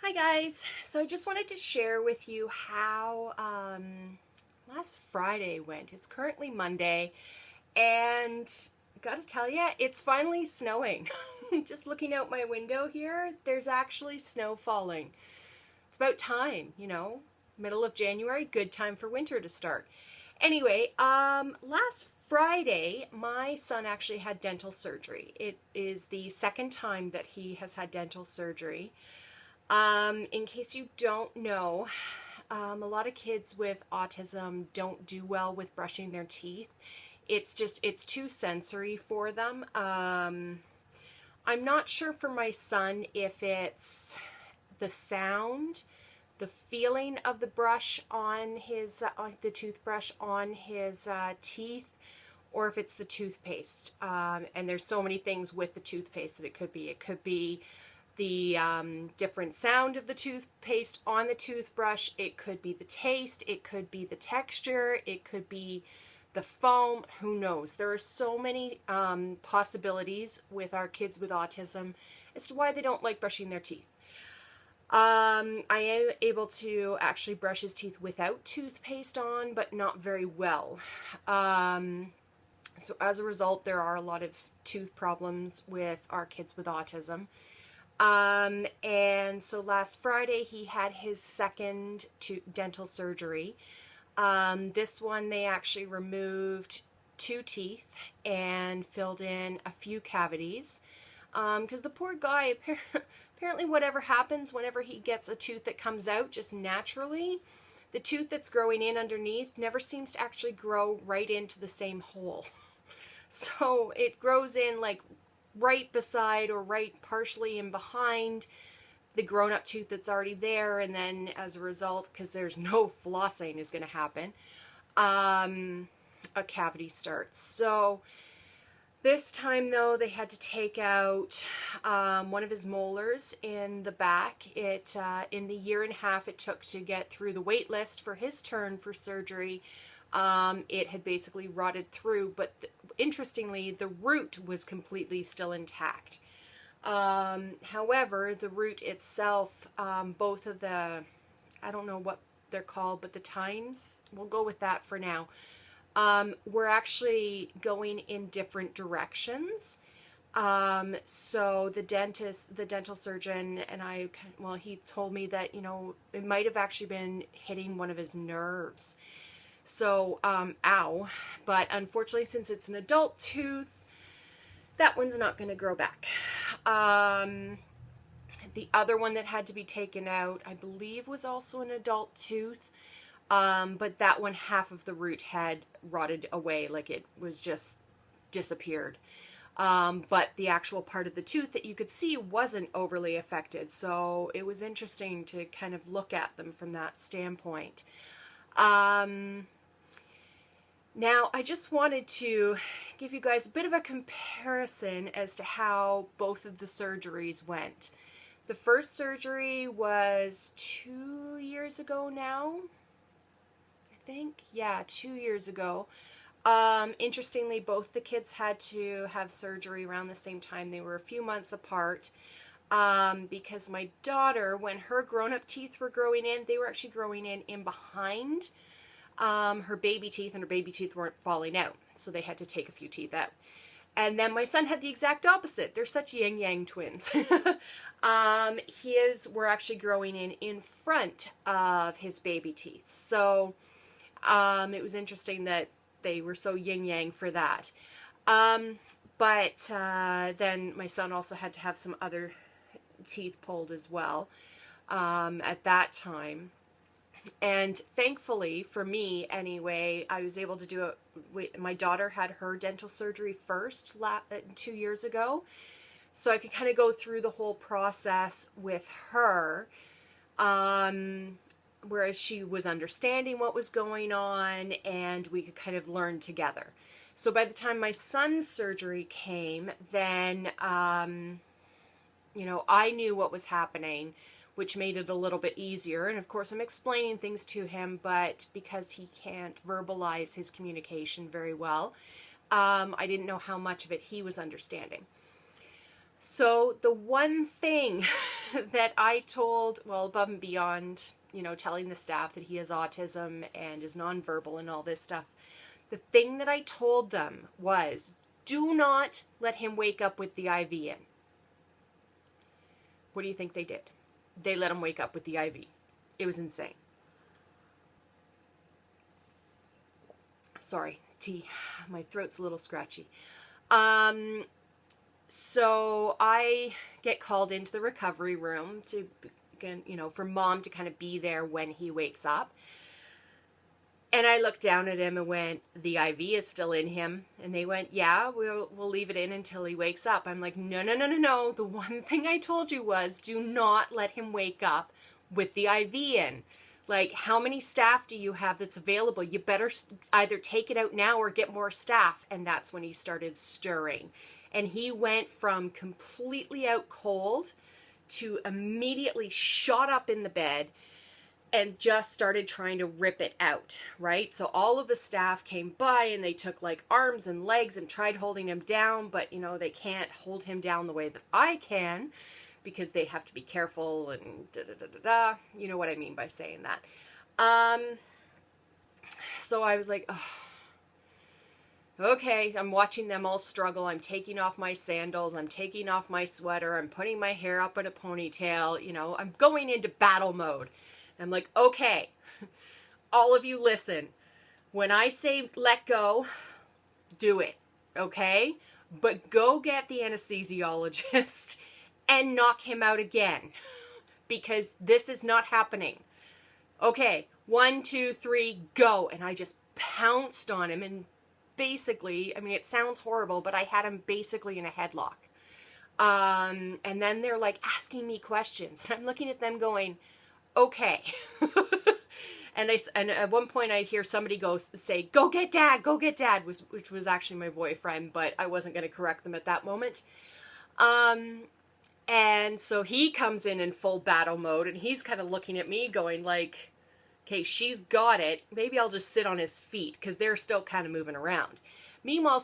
Hi guys, so I just wanted to share with you how last Friday went. It's currently Monday and gotta tell you, it's finally snowing. Just looking out my window here, there's actually snow falling. It's about time, middle of January, good time for winter to start. Anyway, last Friday, my son actually had dental surgery. It is the second time that he has had dental surgery. In case you don't know, a lot of kids with autism don't do well with brushing their teeth. It's too sensory for them. I'm not sure for my son if it's the sound, the feeling of the brush on the toothbrush on his teeth, or if it's the toothpaste. And there's so many things with the toothpaste that it could be. It could be the different sound of the toothpaste on the toothbrush. It could be the taste. It could be the texture. It could be the foam. Who knows? There are so many possibilities with our kids with autism as to why they don't like brushing their teeth. I am able to actually brush his teeth without toothpaste on, but not very well. So as a result, there are a lot of tooth problems with our kids with autism. And so last Friday he had his second dental surgery. This one they actually removed 2 teeth and filled in a few cavities. Because the poor guy, apparently whatever happens whenever he gets a tooth that comes out just naturally, the tooth that's growing in underneath never seems to actually grow right into the same hole. So it grows in like right beside or right partially in behind the grown-up tooth that's already there, and then as a result, because there's no flossing is going to happen, a cavity starts. So this time though, they had to take out one of his molars in the back. In the year and a half it took to get through the wait list for his turn for surgery, it had basically rotted through, but interestingly, the root was completely still intact. However, the root itself, both of the, I don't know what they're called, but the tines, we'll go with that for now, were actually going in different directions. So the dental surgeon, and he told me that, it might have actually been hitting one of his nerves. So, ow. But unfortunately, since it's an adult tooth, that one's not going to grow back. The other one that had to be taken out, I believe, was also an adult tooth. But that one, half of the root had rotted away, like it was just disappeared. But the actual part of the tooth that you could see wasn't overly affected. So it was interesting to kind of look at them from that standpoint. Now, I just wanted to give you guys a bit of a comparison as to how both of the surgeries went. The first surgery was 2 years ago now, I think. Yeah, 2 years ago. Interestingly, both the kids had to have surgery around the same time. They were a few months apart. Because my daughter, when her grown-up teeth were growing in, they were actually growing in behind her baby teeth, and her baby teeth weren't falling out, so they had to take a few teeth out. And then my son had the exact opposite. They're such yin-yang twins. His were actually growing in front of his baby teeth. So it was interesting that they were so yin-yang for that. But then my son also had to have some other teeth pulled as well at that time. And thankfully, for me anyway, I was able to do it. My daughter had her dental surgery first 2 years ago. So I could kind of go through the whole process with her, whereas she was understanding what was going on, and we could kind of learn together. So by the time my son's surgery came, then, I knew what was happening, which made it a little bit easier. And of course, I'm explaining things to him, but because he can't verbalize his communication very well, I didn't know how much of it he was understanding. So the one thing that I told, well, above and beyond, telling the staff that he has autism and is nonverbal and all this stuff, the thing that I told them was, do not let him wake up with the IV in. What do you think they did? They let him wake up with the IV. It was insane. Sorry, tea. My throat's a little scratchy. So I get called into the recovery room to, for Mom to kind of be there when he wakes up. And I looked down at him and went, the IV is still in him. And they went, yeah, we'll leave it in until he wakes up. I'm like, no. The one thing I told you was, do not let him wake up with the IV in. Like, how many staff do you have that's available? You better either take it out now or get more staff. And that's when he started stirring. And he went from completely out cold to immediately shot up in the bed and just started trying to rip it out, right? So all of the staff came by and they took like arms and legs and tried holding him down, but they can't hold him down the way that I can because they have to be careful and da-da-da-da-da. You know what I mean by saying that. So I was like, oh, okay, I'm watching them all struggle. I'm taking off my sandals. I'm taking off my sweater. I'm putting my hair up in a ponytail. I'm going into battle mode. I'm like, okay, all of you listen. When I say let go, do it, okay? But go get the anesthesiologist and knock him out again, because this is not happening. Okay, 1, 2, 3, go. And I just pounced on him, and basically, it sounds horrible, but I had him basically in a headlock. And then they're like asking me questions. And I'm looking at them going, okay. And at one point I hear somebody say, go get dad, which was actually my boyfriend, but I wasn't going to correct them at that moment. And so he comes in full battle mode, and he's kind of looking at me going like, okay, she's got it. Maybe I'll just sit on his feet, because they're still kind of moving around. Meanwhile,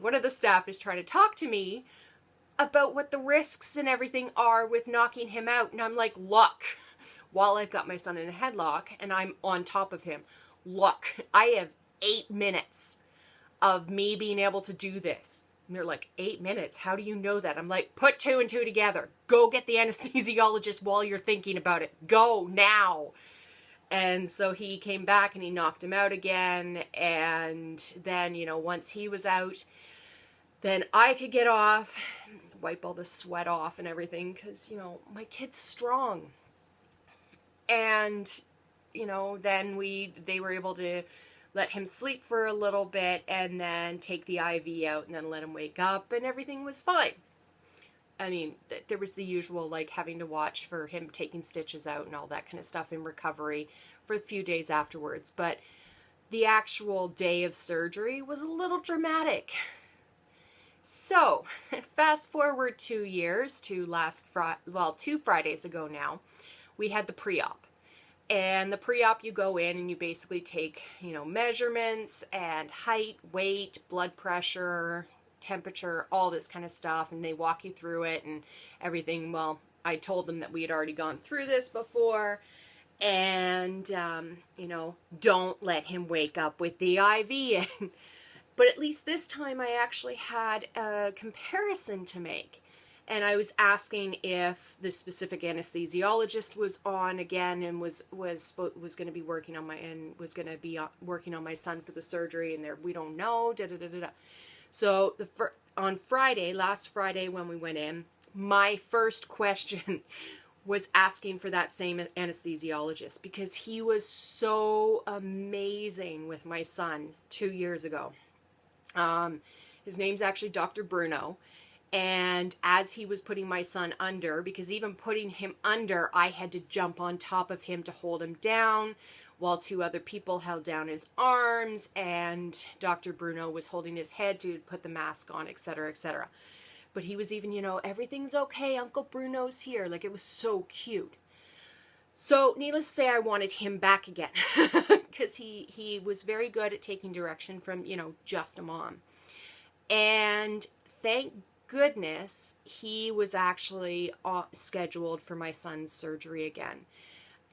one of the staff is trying to talk to me about what the risks and everything are with knocking him out. And I'm like, look, while I've got my son in a headlock and I'm on top of him, look, I have 8 minutes of me being able to do this. And they're like, 8 minutes? How do you know that? I'm like, put 2 and 2 together. Go get the anesthesiologist while you're thinking about it. Go now. And so he came back and he knocked him out again. And then, once he was out, then I could get off, wipe all the sweat off and everything, because, my kid's strong. And, then they were able to let him sleep for a little bit and then take the IV out and then let him wake up, and everything was fine. There was the usual, like, having to watch for him taking stitches out and all that kind of stuff in recovery for a few days afterwards. But the actual day of surgery was a little dramatic. So, fast forward 2 years to 2 Fridays ago now, we had the pre-op. And the pre-op, you go in and you basically take, measurements and height, weight, blood pressure, temperature, all this kind of stuff, and they walk you through it and everything. Well, I told them that we had already gone through this before, and, don't let him wake up with the IV in. But at least this time I actually had a comparison to make. And I was asking if the specific anesthesiologist was on again and was going to be working on my son for the surgery, and we don't know. So on last Friday when we went in, my first question was asking for that same anesthesiologist, because he was so amazing with my son 2 years ago. His name's actually Dr. Bruno. And as he was putting my son under, because even putting him under, I had to jump on top of him to hold him down, while 2 other people held down his arms, and Dr. Bruno was holding his head to put the mask on, etc., etc. But he was even, everything's okay, Uncle Bruno's here. Like, it was so cute. So, needless to say, I wanted him back again, because he was very good at taking direction from, just a mom. And thank goodness, he was actually scheduled for my son's surgery again.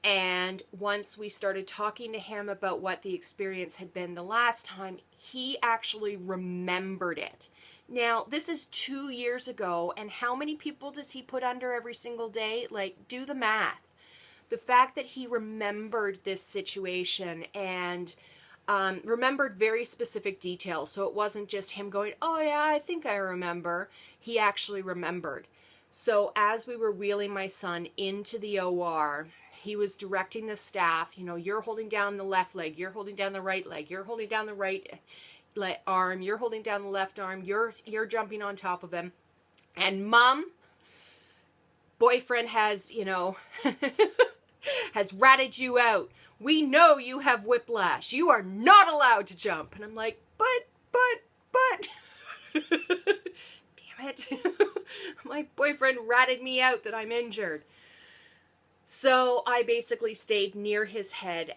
And once we started talking to him about what the experience had been the last time, he actually remembered it. Now, this is 2 years ago, and how many people does he put under every single day? Like, do the math. The fact that he remembered this situation and remembered very specific details. So it wasn't just him going, oh yeah, I think I remember. He actually remembered. So as we were wheeling my son into the OR, he was directing the staff, you know, you're holding down the left leg, you're holding down the right leg, you're holding down the right arm, you're holding down the left arm, you're jumping on top of him. And mom, boyfriend has, you know, has ratted you out. We know you have whiplash. You are not allowed to jump. And I'm like, but. Damn it. My boyfriend ratted me out that I'm injured. So I basically stayed near his head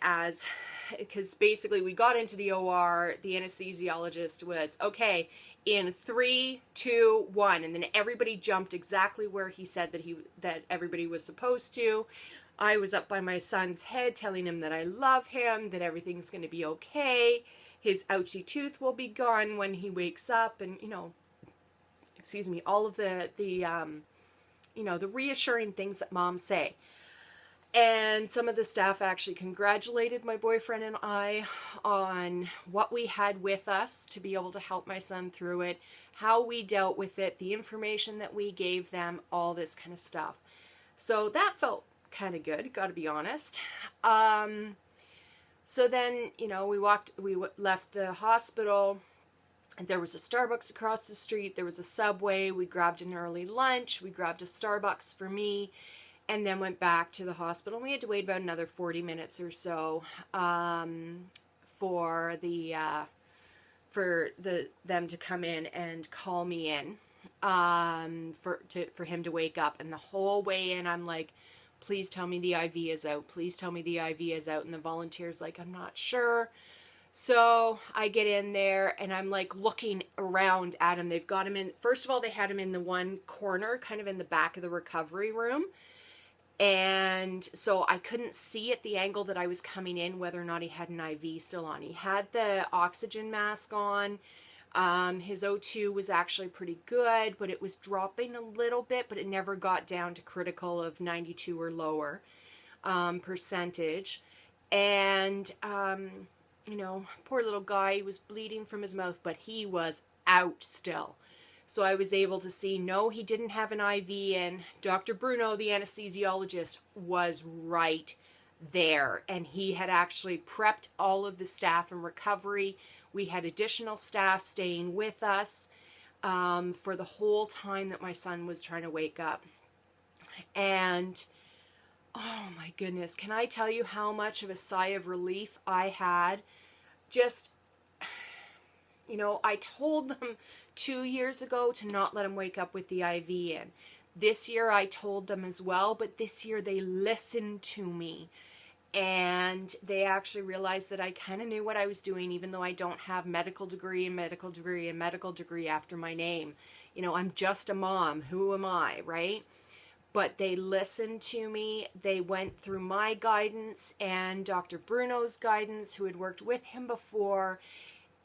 because basically we got into the OR, the anesthesiologist was, okay, in 3, 2, 1, and then everybody jumped exactly where he said that everybody was supposed to. I was up by my son's head telling him that I love him, that everything's going to be okay, his ouchy tooth will be gone when he wakes up, and, you know, excuse me, all of the you know, the reassuring things that moms say. And some of the staff actually congratulated my boyfriend and I on what we had with us to be able to help my son through it, how we dealt with it, the information that we gave them, all this kind of stuff. So that felt kind of good, got to be honest. So then, you know, we left the hospital, and there was a Starbucks across the street, there was a Subway, we grabbed an early lunch, we grabbed a Starbucks for me, and then went back to the hospital. We had to wait about another 40 minutes or so for them to come in and call me in for him to wake up. And the whole way in, I'm like, please tell me the IV is out. Please tell me the IV is out. And the volunteer's like, I'm not sure. So I get in there and I'm like looking around at him. They've got him in, first of all, they had him in the one corner, kind of in the back of the recovery room. And so I couldn't see at the angle that I was coming in whether or not he had an IV still on. He had the oxygen mask on. His O2 was actually pretty good, but it was dropping a little bit, but it never got down to critical of 92 or lower percentage. And, you know, poor little guy, he was bleeding from his mouth, but he was out still. So I was able to see, no, he didn't have an IV in. Dr. Bruno, the anesthesiologist, was right there. And he had actually prepped all of the staff in recovery. We had additional staff staying with us for the whole time that my son was trying to wake up. And, oh my goodness, can I tell you how much of a sigh of relief I had? Just, you know, I told them 2 years ago to not let him wake up with the IV in. This year I told them as well, but this year they listened to me. And they actually realized that I kind of knew what I was doing, even though I don't have medical degree and medical degree and medical degree after my name. You know, I'm just a mom. Who am I, right? But they listened to me. They went through my guidance and Dr. Bruno's guidance, who had worked with him before.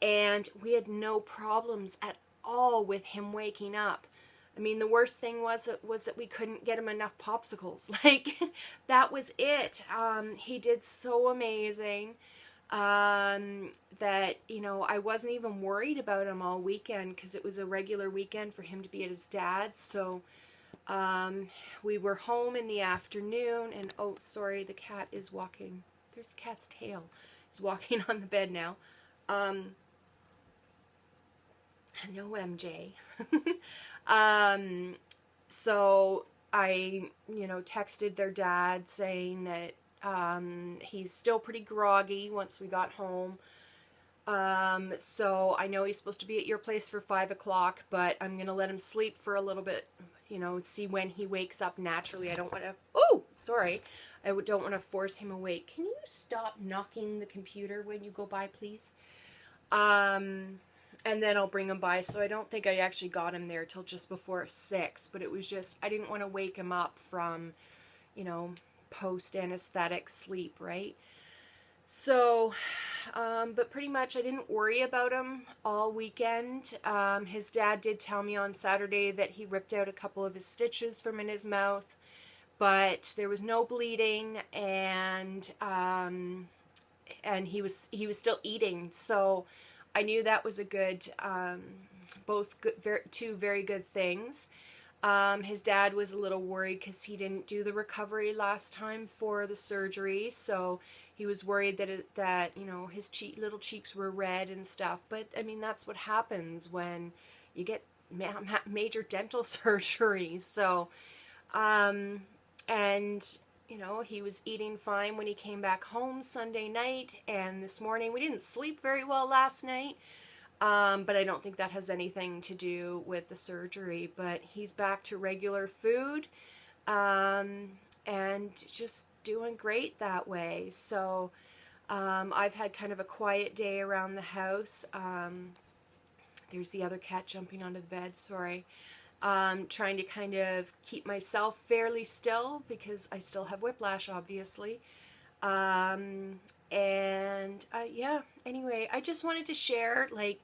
And we had no problems at all with him waking up. I mean, the worst thing was that we couldn't get him enough popsicles. Like, that was it. He did so amazing that, you know, I wasn't even worried about him all weekend because it was a regular weekend for him to be at his dad's. So we were home in the afternoon, and oh, sorry, the cat is walking. There's the cat's tail. He's walking on the bed now. No, MJ. So I, you know, texted their dad saying that he's still pretty groggy once we got home. So I know he's supposed to be at your place for 5 o'clock, but I'm going to let him sleep for a little bit, you know, see when he wakes up naturally. I don't want to, oh, sorry. I don't want to force him awake. Can you stop knocking the computer when you go by, please? and then I'll bring him by. So I don't think I actually got him there till just before 6, but it was just, I didn't want to wake him up from, you know, post anesthetic sleep, right? So, but pretty much I didn't worry about him all weekend. His dad did tell me on Saturday that he ripped out a couple of his stitches from in his mouth, but there was no bleeding, and he was still eating. So I knew that was a good, both good, two very good things. His dad was a little worried because he didn't do the recovery last time for the surgery, so he was worried that you know, his little cheeks were red and stuff. But I mean, that's what happens when you get major dental surgery. So, and you know, he was eating fine when he came back home Sunday night, and this morning we didn't sleep very well last night. But I don't think that has anything to do with the surgery. But he's back to regular food, and just doing great that way. So I've had kind of a quiet day around the house. There's the other cat jumping onto the bed, sorry. Trying to kind of keep myself fairly still because I still have whiplash, obviously. Yeah, anyway, I just wanted to share, like,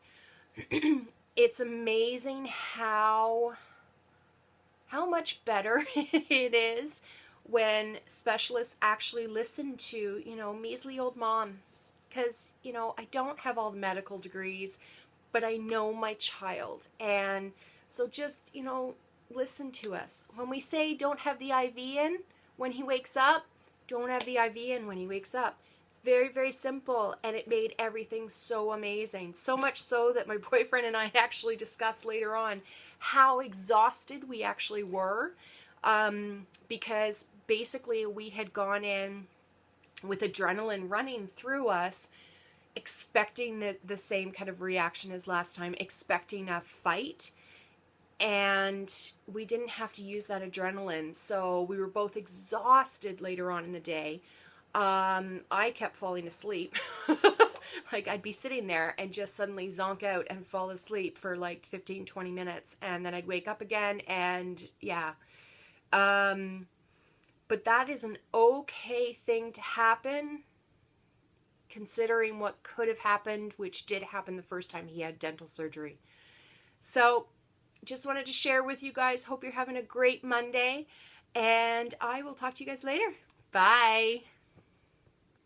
it's amazing how much better it is when specialists actually listen to, you know, measly old mom. Because, you know, I don't have all the medical degrees, but I know my child. And so just, you know, listen to us. When we say don't have the IV in when he wakes up, don't have the IV in when he wakes up. It's very, very simple, and it made everything so amazing. So much so that my boyfriend and I actually discussed later on how exhausted we actually were, because basically we had gone in with adrenaline running through us, expecting the same kind of reaction as last time, expecting a fight. And we didn't have to use that adrenaline. So we were both exhausted later on in the day. I kept falling asleep. Like, I'd be sitting there and just suddenly zonk out and fall asleep for like 15-20 minutes. And then I'd wake up again, and yeah. But that is an okay thing to happen, considering what could have happened, which did happen the first time he had dental surgery. So just wanted to share with you guys. Hope you're having a great Monday, and I will talk to you guys later. Bye.